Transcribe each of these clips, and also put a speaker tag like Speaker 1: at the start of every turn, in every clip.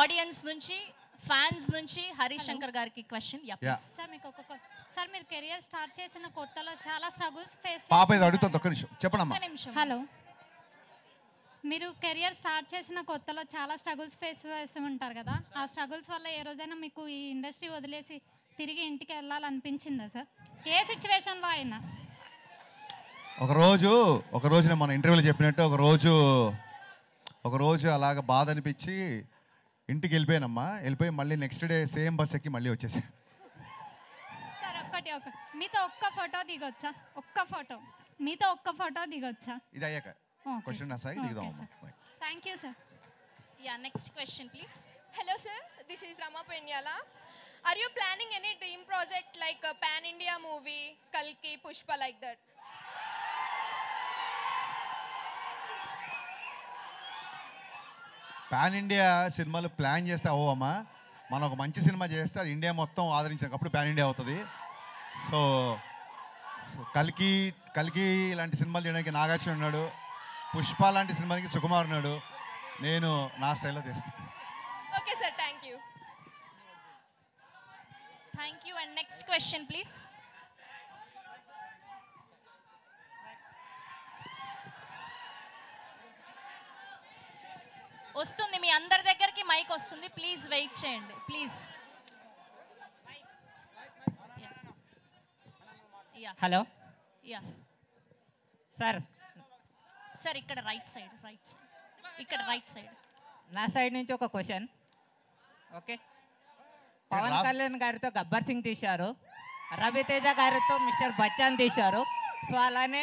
Speaker 1: Audience నుంచి, fans నుంచి హరీష్ శంకర్ గారికి క్వశ్చన్.
Speaker 2: సార్ మీకు సార్ మీరు కెరియర్ స్టార్ట్ చేసిన కొత్తలో చాలా స్ట్రగుల్స్ ఫేస్
Speaker 3: పాప ఇది అడుగుతుంది, ఒక్క నిమిషం చెప్పండి.
Speaker 2: హలో, మీరు కెరియర్ స్టార్ట్ చేసిన కొత్తలో చాలా స్ట్రగుల్స్ ఫేస్ చేస్తూ ఉంటారు కదా, ఆ స్ట్రగుల్స్ వల్ల ఏ రోజైనా మీకు ఈ ఇండస్ట్రీ వదిలేసి తిరిగి ఇంటికి వెళ్ళాలనిపించిందా సార్? ఏ సిచ్యువేషన్లో అయినా?
Speaker 3: ఒకరోజు నేను మన ఇంటర్వ్యూలో చెప్పినట్టు ఒకరోజు అలాగ బాధ అనిపించి ఇంటికి వెళ్ళిపోయానమ్మా. వెళ్ళిపోయి మళ్ళీ నెక్స్ట్ డే సేమ్ బస్ ఎక్కి మళ్ళీ వచ్చేసి.
Speaker 2: సార్ మీతో ఒక్క ఫోటో దిగొచ్చా? మీతో ఒక్క ఫోటో దిగొచ్చా?
Speaker 3: ఇది అయ్యాక క్వశ్చన్ సాయి దిగుదామమ్మా.
Speaker 2: Thank you sir.
Speaker 1: Next question please.
Speaker 4: Hello sir, this is Rama Penyala. Are you planning any dream project like a pan India movie, Kalki, Pushpa, like that?
Speaker 3: Pan India సినిమాలు plan చేస్తే అవ్వమ్మా. మనం ఒక మంచి cinema చేస్తే అది India మొత్తం ఆదరించినప్పుడు pan India అవుతుంది. So కల్కి లాంటి సినిమాలు చేయడానికి నాగార్జున ఉన్నాడు, పుష్ప లాంటి సినిమాకి సుకుమార్ ఉన్నాడు, నేను నా స్టైల్లో చేస్తాను.
Speaker 4: Okay sir, thank you.
Speaker 1: And next question please. వస్తుంది మీ అందరి దగ్గరికి మైక్ వస్తుంది, ప్లీజ్ వెయిట్ చేయండి ప్లీజ్.
Speaker 5: హలో
Speaker 1: సార్ ఇక్కడ రైట్ సైడ్ ఇక్కడ రైట్ సైడ్.
Speaker 5: నా సైడ్ నుంచి ఒక క్వశ్చన్. ఓకే, పవన్ కళ్యాణ్ గారితో గబ్బర్ సింగ్ తీశారు, రవితేజ గారితో మిస్టర్ బచ్చన్ తీశారు. సో అలానే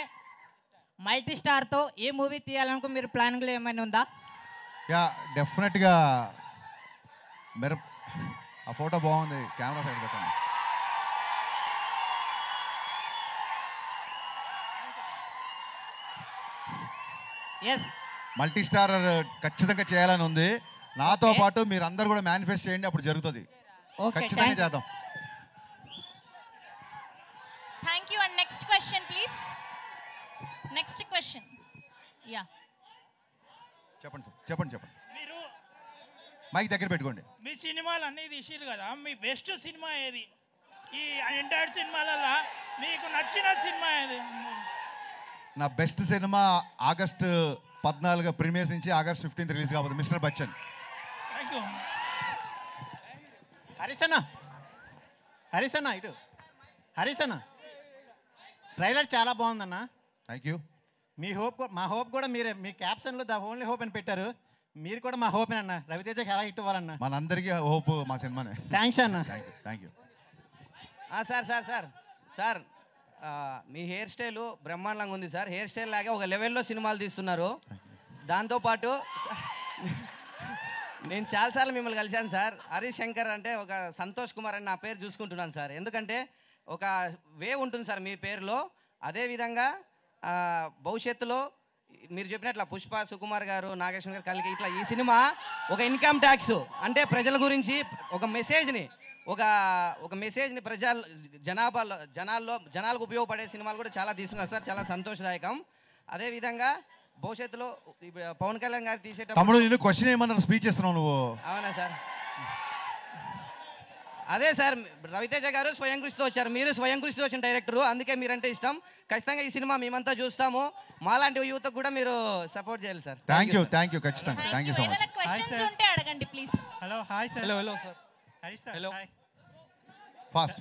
Speaker 5: మల్టీ స్టార్తో ఏ మూవీ తీయాలనుకో మీరు ప్లానింగ్లో ఏమైనా ఉందా?
Speaker 3: డెఫినెట్గా. ఆ ఫోటో బాగుంది, కెమెరా సైడ్ పెట్టండి.
Speaker 5: ఎస్,
Speaker 3: మల్టీ స్టార్ ఖచ్చితంగా చేయాలని ఉంది. నాతో పాటు మీరు అందరు కూడా మేనిఫెస్ట్ చేయండి, అప్పుడు జరుగుతుంది. ఖచ్చితంగా చేద్దాం.
Speaker 1: Thank you. And next question please. Next question.
Speaker 3: చెప్పండి. మీరు మైక్ దగ్గర పెట్టుకోండి.
Speaker 6: మీ సినిమాలు అన్నీ తీసిరు కదా, మీ బెస్ట్ సినిమా ఏది? ఈ ఎంటైర్ సినిమాలలో మీకు నచ్చిన సినిమా ఏది?
Speaker 3: నా బెస్ట్ సినిమా ఆగస్ట్ 14 ప్రీమియర్స్ నుంచి ఆగస్ట్ 15 రిలీజ్ కాబోతుంది, మిస్టర్ బచ్చన్.
Speaker 7: హరీష్ అన్న ట్రైలర్ చాలా బాగుందన్న.
Speaker 3: Thank you.
Speaker 7: మా హోప్ కూడా మీరే, మీ క్యాప్షన్లో ద ఓన్లీ హోప్ అని పెట్టారు. మీరు కూడా మా హోప్ అన్న. రవితేజకి ఎలా హిట్ ఇవ్వాలన్న?
Speaker 3: మనందరికీ హోప్ మా సినిమానే.
Speaker 7: థ్యాంక్స్ అన్న.
Speaker 3: Thank you.
Speaker 8: Sir me hair style బ్రహ్మాండంగా ఉంది సార్. హెయిర్ స్టైల్ లాగా ఒక లెవెల్లో సినిమాలు తీస్తున్నారు. దాంతోపాటు నేను చాలాసార్లు మిమ్మల్ని కలిశాను సార్. హరీష్ శంకర్ అంటే ఒక సంతోష్ కుమార్ అని నా పేరు చూసుకుంటున్నాను సార్. ఎందుకంటే ఒక వే ఉంటుంది సార్ మీ పేరులో. అదేవిధంగా భవిష్యత్తులో మీరు చెప్పినట్ల పుష్ప, సుకుమార్ గారు, నాగేశ్వర గారు, కలిగి ఇట్లా ఈ సినిమా ఒక ఇన్కమ్ ట్యాక్స్ అంటే ప్రజల గురించి ఒక మెసేజ్ని జనాలకు ఉపయోగపడే సినిమాలు కూడా చాలా తీస్తున్నారు సార్. చాలా సంతోషదాయకం. అదేవిధంగా భవిష్యత్తులో పవన్ కళ్యాణ్ గారు
Speaker 3: తీసేటప్పుడు క్వశ్చన్ ఏమన్నా స్పీచ్ ఇస్తున్నావు నువ్వు?
Speaker 8: అవునా సార్? అదే సార్, రవితేజ గారు స్వయం కృషితో వచ్చారు, మీరు స్వయం కృషితో వచ్చిన డైరెక్టరు, అందుకే మీరంటే ఇష్టం. ఖచ్చితంగా ఈ సినిమా మేమంతా చూస్తాము. మాలాంటి యూత్ కూడా మీరు సపోర్ట్ చేయాలి సార్.
Speaker 3: థ్యాంక్ యూ ఖచ్చితంగా. Thank you so much.
Speaker 1: Questions ఉంటే అడగండి please.
Speaker 6: Hello hi sir.
Speaker 7: Hello sir.
Speaker 6: Harish sir. Hello.
Speaker 3: Fast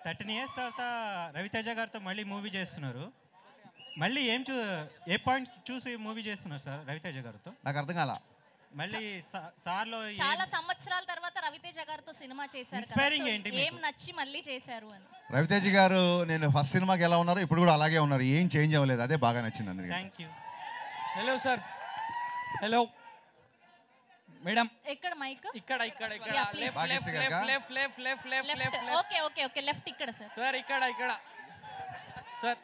Speaker 6: 13 years తర్వాత రవితేజ గారితో మళ్ళీ మూవీ చేస్తున్నారు. మళ్ళీ ఏ పాయింట్ చూసి మూవీ చేస్తున్నారు సార్ రవితేజ గారితో?
Speaker 3: నాకు అర్థం కాల.
Speaker 6: మళ్ళీ సార్లో
Speaker 1: చాలా సంవత్సరాల తర్వాత రవితేజ గారితో సినిమా చేశారు కదా, ఏం నచ్చి మళ్ళీ చేశారు అని?
Speaker 3: రవితేజ గారు నేను ఫస్ట్ సినిమాకి ఎలా ఉన్నారు ఇప్పుడు కూడా అలాగే ఉన్నారు, ఏం చేంజ్ అవ్వలేదు. అదే బాగా నచ్చింది అందరికీ.
Speaker 6: Thank you.
Speaker 7: Hello sir. Hello madam.
Speaker 1: ఎక్కడ మైక్?
Speaker 7: ఇక్కడ
Speaker 1: ఓకే లెఫ్ట్ ఇక్కడ సార్.
Speaker 7: సార్ ఇక్కడ సార్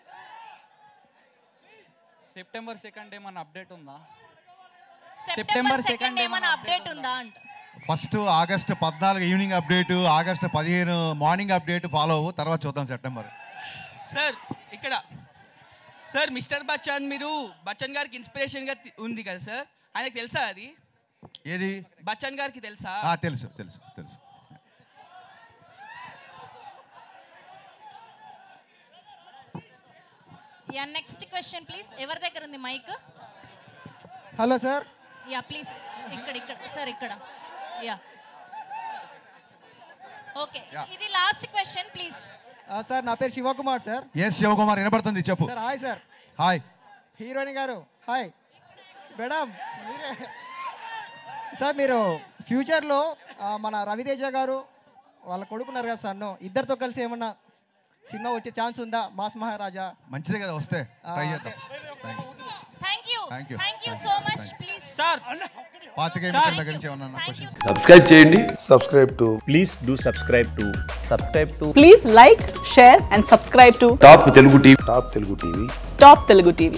Speaker 7: సెప్టెంబర్ 2 ఏమన్నా అప్డేట్ ఉందా?
Speaker 1: సెప్టెంబర్ 2 ఏమన్నా అప్డేట్ ఉందా అంట.
Speaker 3: First August 14 evening update, August 15 morning update follow అవ్వు, తర్వాత చూద్దాం సెప్టెంబర్.
Speaker 8: సార్ ఇక్కడ సార్ మిస్టర్ బచ్చన్, మీరు బచ్చన్ గారికి ఇన్స్పిరేషన్గా ఉంది కదా సార్, ఆయనకు తెలుసా అది?
Speaker 3: ఏది?
Speaker 8: బచ్చన్ గారికి తెలుసా?
Speaker 3: తెలుసు తెలుసు తెలుసు.
Speaker 1: Yeah next question please. ఎవరి దగ్గర ఉంది mic?
Speaker 9: Hello sir.
Speaker 1: Yeah please ఇక్కడ సార్ ఇక్కడ. యా ఓకే, ఇది లాస్ట్ క్వశ్చన్ ప్లీజ్.
Speaker 9: సార్ నా పేరు శివకుమార్ సార్.
Speaker 3: ఎస్ శివకుమార్, వినపడుతుంది, చెప్పు.
Speaker 9: Sir hi sir.
Speaker 3: Hi.
Speaker 9: Heroine గారు హాయ్. మేడం మీరే సార్, మీరు ఫ్యూచర్లో మన రవితేజ గారు వాళ్ళ కొడుకున్నారు కదా సార్, ఇద్దరితో కలిసి ఏమన్నా సినిమా వచ్చే ఛాన్స్ ఉందా? మాస్ మహారాజా.
Speaker 3: మంచిదే కదా, వస్తే ట్రై చేద్దాం.
Speaker 1: Thank you so much. Please
Speaker 8: sir
Speaker 3: దగ్గర నుంచి ఏమన్నా క్వశ్చన్?
Speaker 10: సబ్స్క్రైబ్ చేయండి.
Speaker 11: Please do subscribe to
Speaker 12: Please like, share and subscribe to
Speaker 10: top Telugu TV.
Speaker 12: Top Telugu TV.
Speaker 11: Top Telugu TV.